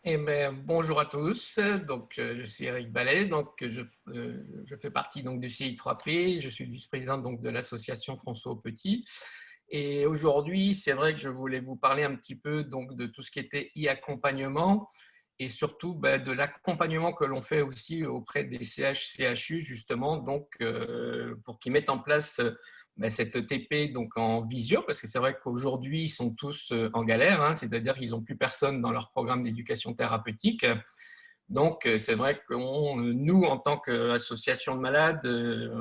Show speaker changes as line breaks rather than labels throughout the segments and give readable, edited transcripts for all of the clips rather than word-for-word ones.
Eh ben, bonjour à tous, donc je suis Eric Ballet, donc je fais partie donc du CI3P, je suis le vice-président donc de l'association François au Petit. Et aujourd'hui, c'est vrai que je voulais vous parler un petit peu donc de tout ce qui était e-accompagnement et surtout de l'accompagnement que l'on fait aussi auprès des CH-CHU justement, donc pour qu'ils mettent en place cette ETP donc en visio, parce que c'est vrai qu'aujourd'hui, ils sont tous en galère, hein, c'est-à-dire qu'ils n'ont plus personne dans leur programme d'éducation thérapeutique. Donc, c'est vrai que nous, en tant qu'association de malades,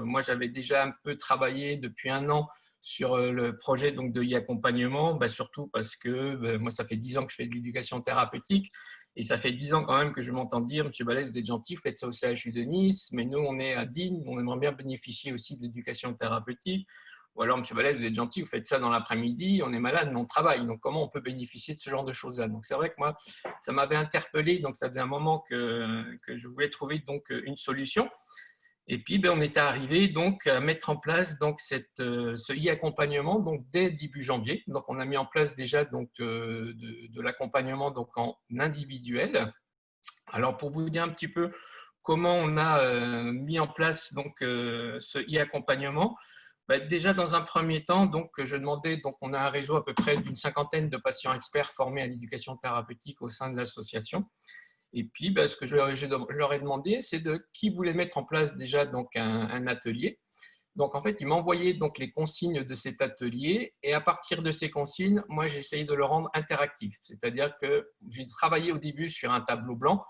moi, j'avais déjà un peu travaillé depuis un an sur le projet donc, de e-accompagnement, surtout parce que moi, ça fait 10 ans que je fais de l'éducation thérapeutique et ça fait 10 ans quand même que je m'entends dire, Monsieur Ballet, vous êtes gentil, vous faites ça au CHU de Nice, mais nous, on est à Digne, on aimerait bien bénéficier aussi de l'éducation thérapeutique. Ou alors, Monsieur Ballet, vous êtes gentil, vous faites ça dans l'après-midi, on est malade, mais on travaille. Donc, comment on peut bénéficier de ce genre de choses-là? Donc, c'est vrai que moi, ça m'avait interpellé, donc ça faisait un moment que je voulais trouver donc une solution. Et puis, on était arrivé donc à mettre en place donc ce e-accompagnement donc dès début janvier. Donc, on a mis en place déjà donc de l'accompagnement donc en individuel. Alors, pour vous dire un petit peu comment on a mis en place donc ce e-accompagnement, déjà dans un premier temps, donc je demandais, donc on a un réseau à peu près d'une cinquantaine de patients experts formés à l'éducation thérapeutique au sein de l'association. Et puis, ce que je leur ai demandé, c'est de qui voulait mettre en place déjà donc un atelier. Donc, en fait, ils m'envoyaient donc les consignes de cet atelier et à partir de ces consignes, moi, j'ai essayé de le rendre interactif. C'est-à-dire que j'ai travaillé au début sur un tableau blanc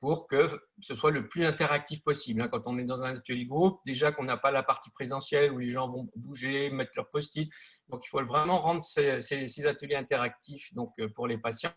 pour que ce soit le plus interactif possible. Quand on est dans un atelier groupe, déjà qu'on n'a pas la partie présentielle où les gens vont bouger, mettre leur post-it. Donc, il faut vraiment rendre ces ateliers interactifs donc, pour les patients.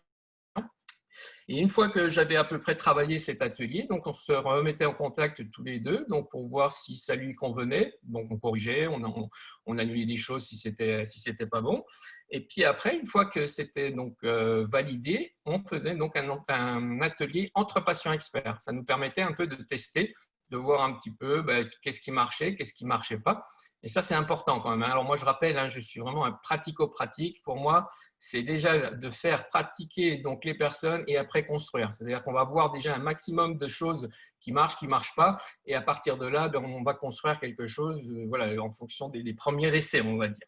Et une fois que j'avais à peu près travaillé cet atelier, donc on se remettait en contact tous les deux donc pour voir si ça lui convenait. Donc on corrigeait, on annulait des choses si c'était pas bon. Et puis après, une fois que c'était donc validé, on faisait donc un atelier entre patients experts. Ça nous permettait un peu de tester, de voir un petit peu qu'est-ce qui marchait pas. Et ça, c'est important quand même. Alors moi, je rappelle, je suis vraiment un pratico-pratique. Pour moi, c'est déjà de faire pratiquer donc les personnes et après construire. C'est-à-dire qu'on va voir déjà un maximum de choses qui ne marchent pas, et à partir de là, on va construire quelque chose voilà, en fonction des premiers essais, on va dire.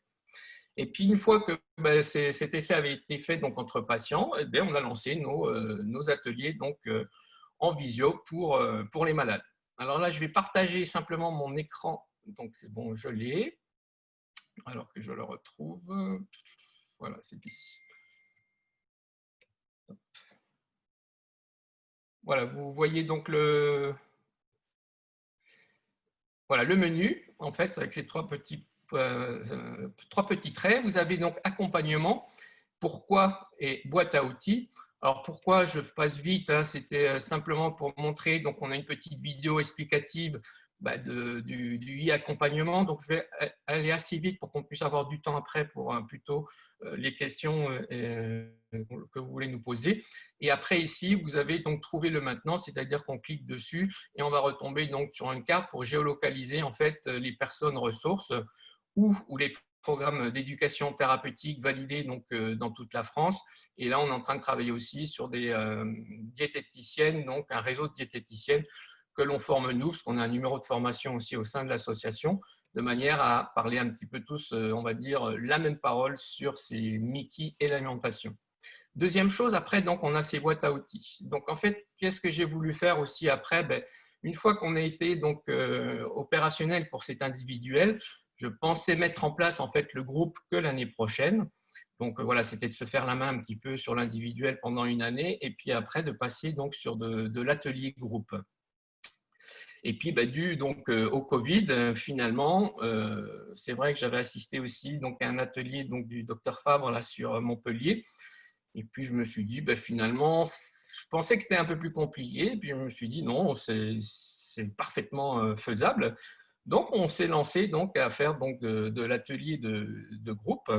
Et puis, une fois que cet essai avait été fait donc, entre patients, on a lancé nos ateliers donc, en visio pour les malades. Alors là, je vais partager simplement mon écran. Donc, c'est bon, je l'ai. Alors que je le retrouve. Voilà, c'est ici. Voilà, vous voyez donc voilà, le menu, en fait, avec ces trois petits traits. Vous avez donc accompagnement, pourquoi et boîte à outils. Alors pourquoi je passe vite, c'était simplement pour montrer, donc on a une petite vidéo explicative du e-accompagnement, donc je vais aller assez vite pour qu'on puisse avoir du temps après pour plutôt les questions que vous voulez nous poser. Et après ici, vous avez donc trouvé le maintenant, c'est-à-dire qu'on clique dessus et on va retomber donc sur une carte pour géolocaliser en fait les personnes ressources ou les programmes d'éducation thérapeutique validés donc, dans toute la France. Et là, on est en train de travailler aussi sur des diététiciennes, donc un réseau de diététiciennes que l'on forme nous, parce qu'on a un numéro de formation aussi au sein de l'association, de manière à parler un petit peu tous, on va dire, la même parole sur ces Mickey et l'alimentation. Deuxième chose, après, donc, on a ces boîtes à outils. Donc, en fait, qu'est-ce que j'ai voulu faire aussi après? Une fois qu'on a été donc, opérationnel pour cet individuel, je pensais mettre en place en fait le groupe que l'année prochaine. Donc voilà, c'était de se faire la main un petit peu sur l'individuel pendant une année et puis après de passer donc sur de l'atelier groupe. Et puis, dû donc, au Covid, finalement, c'est vrai que j'avais assisté aussi donc, à un atelier donc, du docteur Fabre là, sur Montpellier. Et puis, je me suis dit, finalement, je pensais que c'était un peu plus compliqué. Et puis, je me suis dit, non, c'est parfaitement faisable. Donc, on s'est lancé donc, à faire donc, de l'atelier de groupe.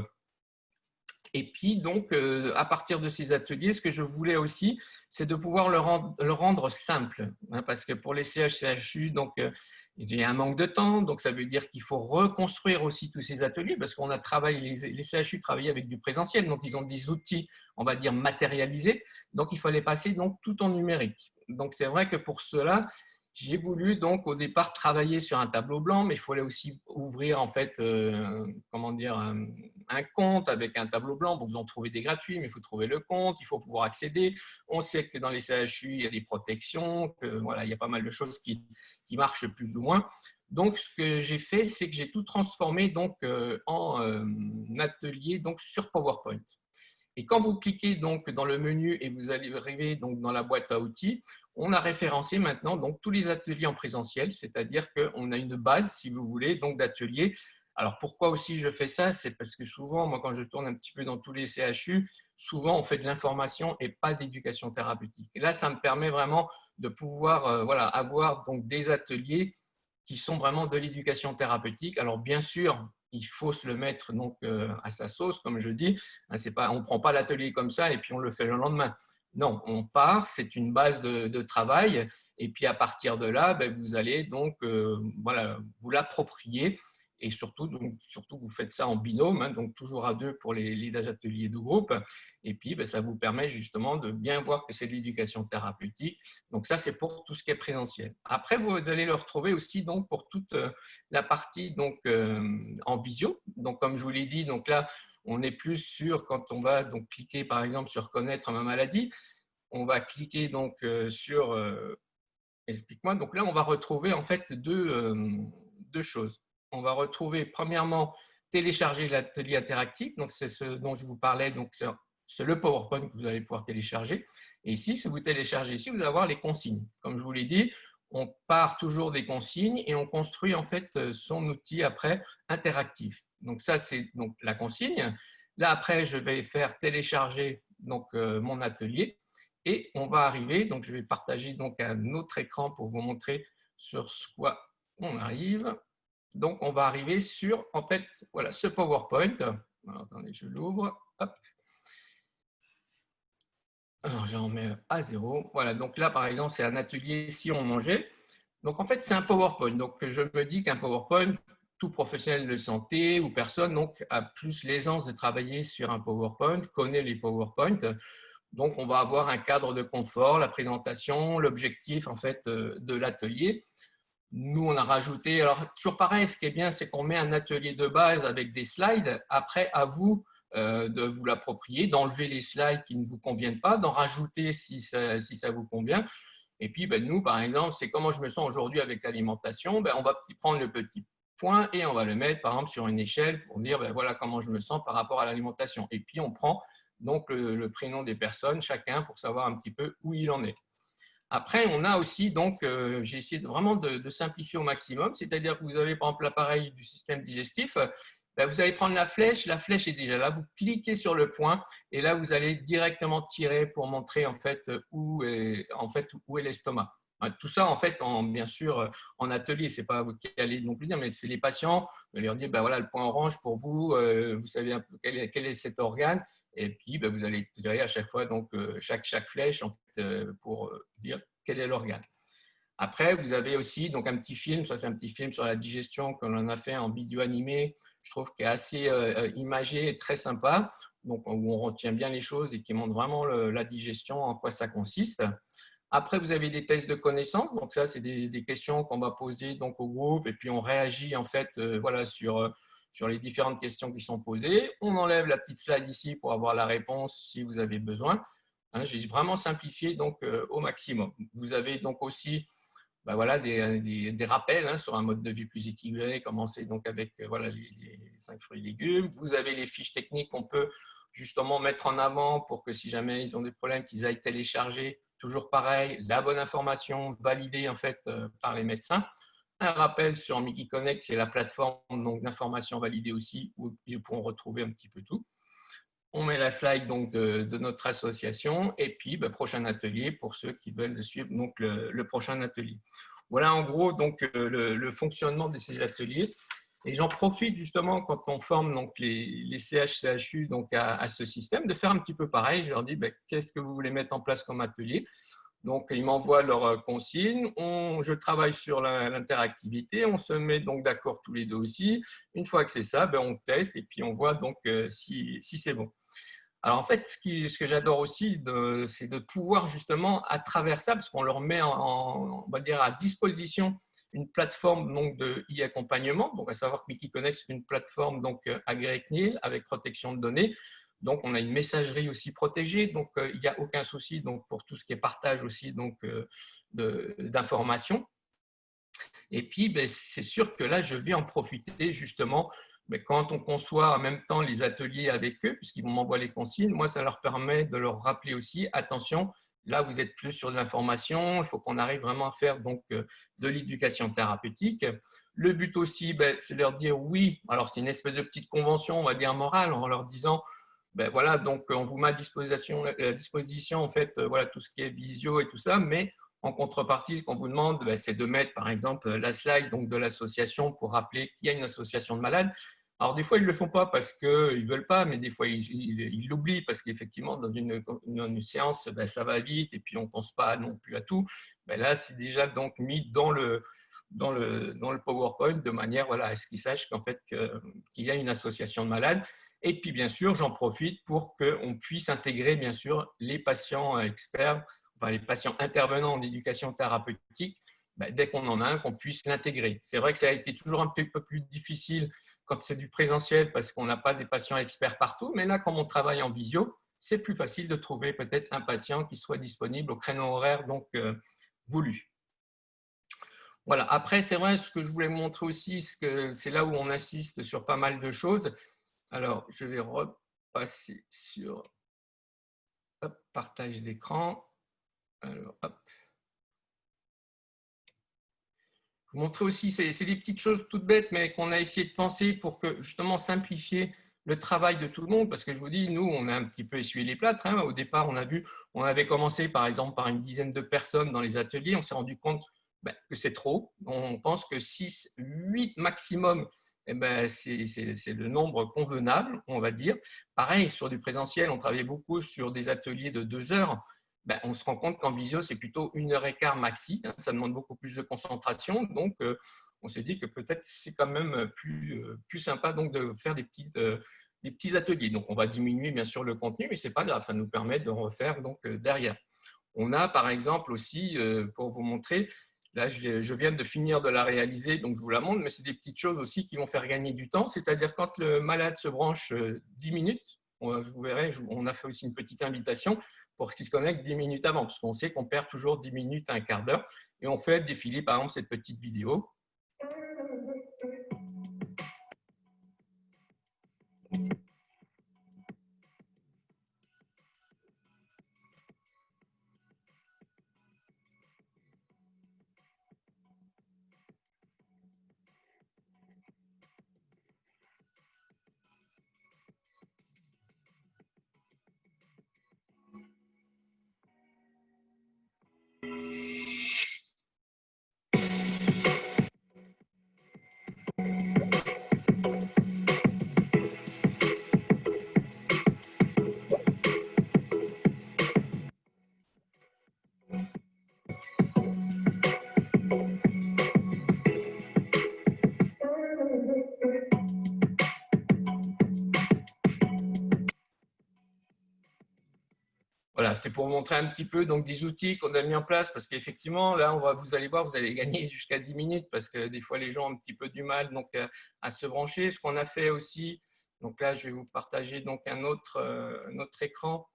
Et puis, donc, à partir de ces ateliers, ce que je voulais aussi, c'est de pouvoir le rendre simple. Hein, parce que pour les CHU, donc, il y a un manque de temps. Donc, ça veut dire qu'il faut reconstruire aussi tous ces ateliers parce qu'on a travaillé, les CHU travaillaient avec du présentiel. Donc, ils ont des outils, on va dire, matérialisés. Donc, il fallait passer donc, tout en numérique. Donc, c'est vrai que pour cela, j'ai voulu donc au départ travailler sur un tableau blanc, mais il fallait aussi ouvrir en fait, comment dire, un compte avec un tableau blanc. Bon, vous en trouvez des gratuits, mais il faut trouver le compte, il faut pouvoir accéder. On sait que dans les CHU, il y a des protections, que voilà, il y a pas mal de choses qui marchent plus ou moins. Donc, ce que j'ai fait, c'est que j'ai tout transformé donc en atelier donc sur PowerPoint. Et quand vous cliquez donc dans le menu et vous allez arriver donc dans la boîte à outils, on a référencé maintenant donc tous les ateliers en présentiel, c'est-à-dire qu'on a une base, si vous voulez, donc d'ateliers. Alors pourquoi aussi je fais ça? C'est parce que souvent, moi quand je tourne un petit peu dans tous les CHU, souvent on fait de l'information et pas d'éducation thérapeutique. Et là, ça me permet vraiment de pouvoir voilà, avoir donc des ateliers qui sont vraiment de l'éducation thérapeutique. Alors bien sûr, il faut se le mettre donc à sa sauce, comme je dis. C'est pas, on ne prend pas l'atelier comme ça et puis on le fait le lendemain. Non, on part, c'est une base de travail et puis à partir de là, ben, vous allez donc voilà, vous l'approprier et surtout, donc, surtout vous faites ça en binôme, hein, donc toujours à deux pour les ateliers de groupe et puis ben, ça vous permet justement de bien voir que c'est de l'éducation thérapeutique. Donc ça, c'est pour tout ce qui est présentiel. Après, vous allez le retrouver aussi donc, pour toute la partie donc, en visio. Donc comme je vous l'ai dit, donc là, on est plus sur, quand on va donc cliquer par exemple sur connaître ma maladie, on va cliquer donc sur explique-moi. Donc là, on va retrouver en fait deux choses. On va retrouver premièrement télécharger l'atelier interactif. Donc c'est ce dont je vous parlais. Donc c'est le PowerPoint que vous allez pouvoir télécharger. Et ici, si vous téléchargez ici, vous allez avoir les consignes. Comme je vous l'ai dit, on part toujours des consignes et on construit en fait son outil après interactif. Donc ça, c'est donc la consigne. Là, après, je vais faire télécharger donc, mon atelier et on va arriver, donc je vais partager donc un autre écran pour vous montrer sur ce quoi on arrive. Donc, on va arriver sur, en fait, voilà, ce PowerPoint. Alors, attendez, je l'ouvre. Hop. Alors, j'en mets à 0. Voilà, donc là, par exemple, c'est un atelier si on mangeait. Donc, en fait, c'est un PowerPoint. Donc, je me dis qu'un PowerPoint, tout professionnel de santé ou personne donc, a plus l'aisance de travailler sur un PowerPoint, connaît les PowerPoint. Donc, on va avoir un cadre de confort, la présentation, l'objectif en fait de l'atelier. Nous, on a rajouté, alors toujours pareil, ce qui est bien, c'est qu'on met un atelier de base avec des slides. Après, à vous de vous l'approprier, d'enlever les slides qui ne vous conviennent pas, d'en rajouter si ça vous convient. Et puis, ben, nous, par exemple, c'est comment je me sens aujourd'hui avec l'alimentation. Ben, on va prendre le petit point et on va le mettre, par exemple, sur une échelle pour dire, ben, voilà comment je me sens par rapport à l'alimentation. Et puis, on prend donc le prénom des personnes, chacun, pour savoir un petit peu où il en est. Après, on a aussi, donc, j'ai essayé vraiment de simplifier au maximum, c'est-à-dire que vous avez, par exemple, l'appareil du système digestif, ben, vous allez prendre la flèche est déjà là, vous cliquez sur le point et là, vous allez directement tirer pour montrer en fait où est l'estomac. Tout ça, en fait, bien sûr, en atelier, c'est pas vous qui allez donc lui dire, mais c'est les patients, vous allez leur dire, ben voilà, le point orange pour vous, vous savez un peu quel est cet organe, et puis ben, vous allez tirer à chaque fois donc chaque flèche en fait, pour dire quel est l'organe. Après, vous avez aussi donc, un petit film, ça c'est un petit film sur la digestion que l'on a fait en vidéo animé, je trouve qu'il est assez imagé et très sympa, donc, où on retient bien les choses et qui montre vraiment la digestion, en quoi ça consiste. Après, vous avez des tests de connaissances, donc ça c'est des questions qu'on va poser donc, au groupe et puis on réagit en fait voilà, sur les différentes questions qui sont posées. On enlève la petite slide ici pour avoir la réponse si vous avez besoin. Hein, j'ai vraiment simplifié donc, au maximum. Vous avez donc aussi ben voilà, des rappels hein, sur un mode de vie plus équilibré, commencer donc avec voilà, les 5 fruits et légumes. Vous avez les fiches techniques qu'on peut justement mettre en avant pour que si jamais ils ont des problèmes, qu'ils aillent télécharger. Toujours pareil, la bonne information validée en fait par les médecins. Un rappel sur Mickey Connect, qui est la plateforme d'information validée aussi, où ils pourront retrouver un petit peu tout. On met la slide donc, de notre association et puis ben, prochain atelier pour ceux qui veulent suivre donc, le prochain atelier. Voilà en gros donc, le fonctionnement de ces ateliers. Et j'en profite justement quand on forme donc les CH-CHU donc à ce système, de faire un petit peu pareil. Je leur dis, ben, qu'est-ce que vous voulez mettre en place comme atelier? Donc, ils m'envoient leurs consignes, je travaille sur l'interactivité, on se met donc d'accord tous les deux aussi. Une fois que c'est ça, ben, on teste et puis on voit donc si c'est bon. Alors en fait, ce que j'adore aussi, c'est de pouvoir justement à travers ça, parce qu'on leur met on va dire à disposition une plateforme donc de e-accompagnement, donc à savoir que Wikiconnect c'est une plateforme donc agréée CNIL avec protection de données. Donc on a une messagerie aussi protégée, donc il n'y a aucun souci donc pour tout ce qui est partage aussi donc d'informations. Et puis ben, c'est sûr que là je vais en profiter justement mais quand on conçoit en même temps les ateliers avec eux, puisqu'ils vont m'envoyer les consignes, moi, ça leur permet de leur rappeler aussi, attention, là, vous êtes plus sur de l'information, il faut qu'on arrive vraiment à faire donc, de l'éducation thérapeutique. Le but aussi, ben, c'est de leur dire oui, alors c'est une espèce de petite convention, on va dire morale, en leur disant, ben, voilà, donc on vous met à disposition en fait, voilà, tout ce qui est visio et tout ça, mais en contrepartie, ce qu'on vous demande, ben, c'est de mettre, par exemple, la slide donc, de l'association pour rappeler qu'il y a une association de malades. Alors, des fois, ils ne le font pas parce qu'ils ne veulent pas, mais des fois, ils l'oublient parce qu'effectivement, dans une séance, ben, ça va vite et puis on ne pense pas non plus à tout. Ben, là, c'est déjà donc mis dans le PowerPoint de manière voilà, à ce qu'ils sachent qu'en fait, qu'il y a une association de malades. Et puis, bien sûr, j'en profite pour qu'on puisse intégrer, bien sûr, les patients experts, enfin, les patients intervenants en éducation thérapeutique, ben, dès qu'on en a un, qu'on puisse l'intégrer. C'est vrai que ça a été toujours un petit peu plus difficile quand c'est du présentiel parce qu'on n'a pas des patients experts partout, mais là, comme on travaille en visio, c'est plus facile de trouver peut-être un patient qui soit disponible au créneau horaire donc voulu. Voilà. Après, c'est vrai, ce que je voulais montrer aussi, c'est là où on insiste sur pas mal de choses. Alors, je vais repasser sur hop, partage d'écran. Alors, hop. Vous montrer aussi, c'est des petites choses toutes bêtes, mais qu'on a essayé de penser pour que justement simplifier le travail de tout le monde, parce que je vous dis, nous, on a un petit peu essuyé les plâtres. Hein. Au départ, on avait commencé par exemple par une dizaine de personnes dans les ateliers, on s'est rendu compte que c'est trop. On pense que 6, 8 maximum, eh ben, c'est le nombre convenable, on va dire. Pareil, sur du présentiel, on travaillait beaucoup sur des ateliers de 2 heures. Ben, on se rend compte qu'en visio, c'est plutôt 1h15 maxi. Hein, ça demande beaucoup plus de concentration. Donc, on s'est dit que peut-être c'est quand même plus sympa donc, de faire des petits ateliers. Donc, on va diminuer bien sûr le contenu, mais ce n'est pas grave. Ça nous permet de refaire donc, derrière. On a par exemple aussi, pour vous montrer, là je viens de finir de la réaliser, donc je vous la montre, mais c'est des petites choses aussi qui vont faire gagner du temps. C'est-à-dire quand le malade se branche 10 minutes, vous verrez, on a fait aussi une petite invitation pour qu'ils se connectent 10 minutes avant, parce qu'on sait qu'on perd toujours 10 minutes à un quart d'heure. Et on fait défiler, par exemple, cette petite vidéo. Voilà, c'était pour vous montrer un petit peu donc, des outils qu'on a mis en place parce qu'effectivement, là, vous allez voir, vous allez gagner jusqu'à 10 minutes parce que des fois, les gens ont un petit peu du mal donc, à se brancher. Ce qu'on a fait aussi, donc là, je vais vous partager donc, un autre écran,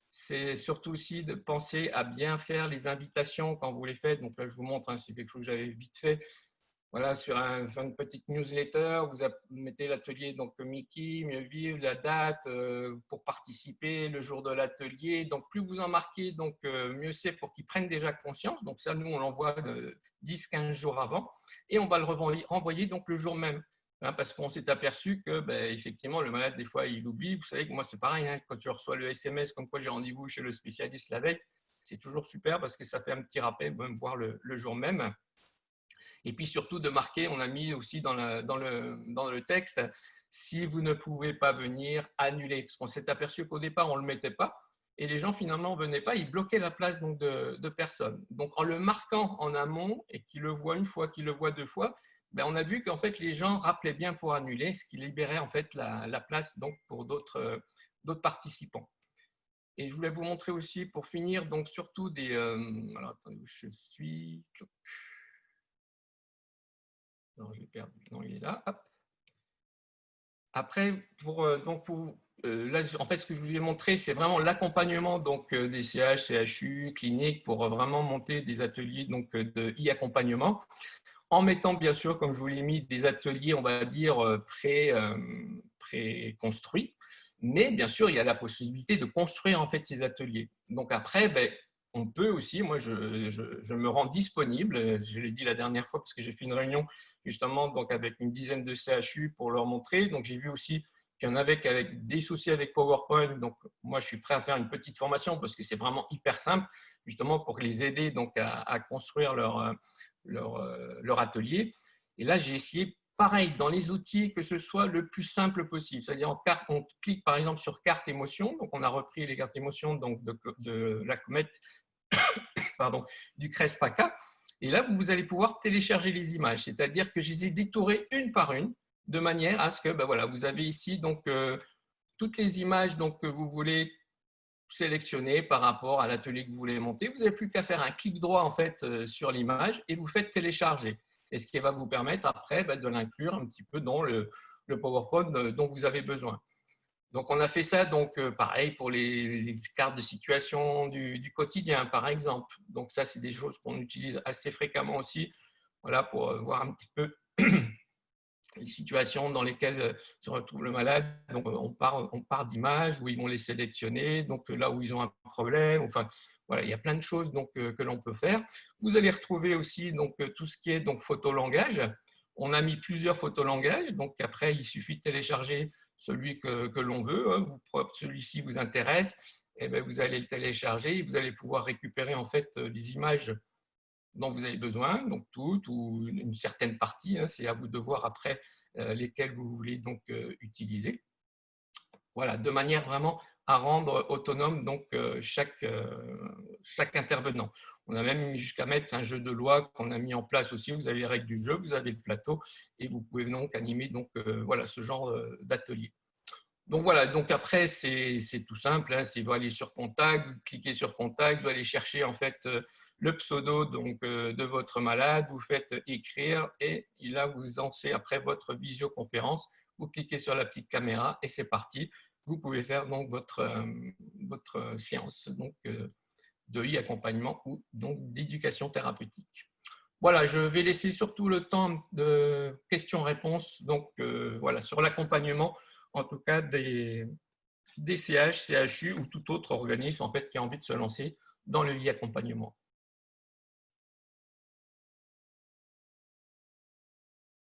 c'est surtout aussi de penser à bien faire les invitations quand vous les faites. Donc là, je vous montre, hein, c'est quelque chose que j'avais vite fait. Voilà, sur une petite newsletter, vous mettez l'atelier donc Mickey, mieux vivre, la date pour participer, le jour de l'atelier. Donc, plus vous en marquez, donc mieux c'est pour qu'ils prennent déjà conscience. Donc, ça, nous, on l'envoie 10-15 jours avant et on va le renvoyer donc le jour même. Hein, parce qu'on s'est aperçu que, effectivement, le malade, des fois, il oublie. Vous savez que moi, c'est pareil, hein, quand je reçois le SMS comme quoi j'ai rendez-vous chez le spécialiste la veille, c'est toujours super parce que ça fait un petit rappel, même voir le jour même. Et puis surtout de marquer, on a mis aussi dans le texte, si vous ne pouvez pas venir, annulez. Parce qu'on s'est aperçu qu'au départ, on ne le mettait pas. Et les gens, finalement, ne venaient pas, ils bloquaient la place donc, de personnes. Donc, en le marquant en amont et qu'ils le voient une fois, qu'ils le voient deux fois, ben, on a vu qu'en fait, les gens rappelaient bien pour annuler, ce qui libérait en fait la place donc, pour d'autres participants. Et je voulais vous montrer aussi, pour finir, donc surtout des… alors, attendez, où je suis… Non, je l'ai perdu. Non, il est là. Hop. Après, là, en fait, ce que je vous ai montré, c'est vraiment l'accompagnement des CH, CHU, cliniques, pour vraiment monter des ateliers de e-accompagnement, en mettant, bien sûr, comme je vous l'ai mis, des ateliers, on va dire, pré-construits. Mais bien sûr, il y a la possibilité de construire en fait ces ateliers. Donc après, ben, on peut aussi, moi je me rends disponible, je l'ai dit la dernière fois parce que j'ai fait une réunion justement donc avec une dizaine de CHU pour leur montrer. Donc j'ai vu aussi qu'il y en avait avec des soucis avec PowerPoint. Donc moi je suis prêt à faire une petite formation parce que c'est vraiment hyper simple justement pour les aider donc à construire leur atelier. Et là j'ai essayé pareil, dans les outils, que ce soit le plus simple possible. C'est-à-dire, on clique par exemple sur carte émotion. Donc, on a repris les cartes émotion donc de la comète, pardon, du Crespaka. Et là, vous allez pouvoir télécharger les images. C'est-à-dire que je les ai détourées une par une, de manière à ce que, ben voilà, vous avez ici donc, toutes les images donc, que vous voulez sélectionner par rapport à l'atelier que vous voulez monter. Vous n'avez plus qu'à faire un clic droit en fait, sur l'image et vous faites télécharger. Et ce qui va vous permettre après de l'inclure un petit peu dans le PowerPoint dont vous avez besoin. Donc, on a fait ça, donc pareil pour les cartes de situation du quotidien, par exemple. Donc, ça, c'est des choses qu'on utilise assez fréquemment aussi, voilà, pour voir un petit peu les situations dans lesquelles se retrouve le malade. Donc, on part d'images où ils vont les sélectionner, donc là où ils ont un problème. Enfin, voilà, il y a plein de choses donc, que l'on peut faire. Vous allez retrouver aussi donc, tout ce qui est donc, photolangage. On a mis plusieurs photolangages. Donc, après, il suffit de télécharger celui que l'on veut. Celui-ci vous intéresse, et bien, vous allez le télécharger et vous allez pouvoir récupérer en fait les images dont vous avez besoin, donc toutes ou une certaine partie. C'est à vous de voir après lesquelles vous voulez donc utiliser. Voilà, de manière vraiment à rendre autonome donc chaque intervenant. On a même jusqu'à mettre un jeu de loi qu'on a mis en place aussi. Vous avez les règles du jeu, vous avez le plateau et vous pouvez donc animer donc voilà ce genre d'atelier. Donc voilà, donc après c'est tout simple, hein, c'est vous allez sur contact, vous cliquez sur contact, vous allez chercher en fait le pseudo donc, de votre malade, vous faites écrire et là vous lancez après votre visioconférence, vous cliquez sur la petite caméra et c'est parti. Vous pouvez faire donc votre séance donc, de e-accompagnement ou d'éducation thérapeutique. Voilà, je vais laisser surtout le temps de questions-réponses donc voilà, sur l'accompagnement en tout cas des CH, CHU ou tout autre organisme en fait, qui a envie de se lancer dans le e-accompagnement.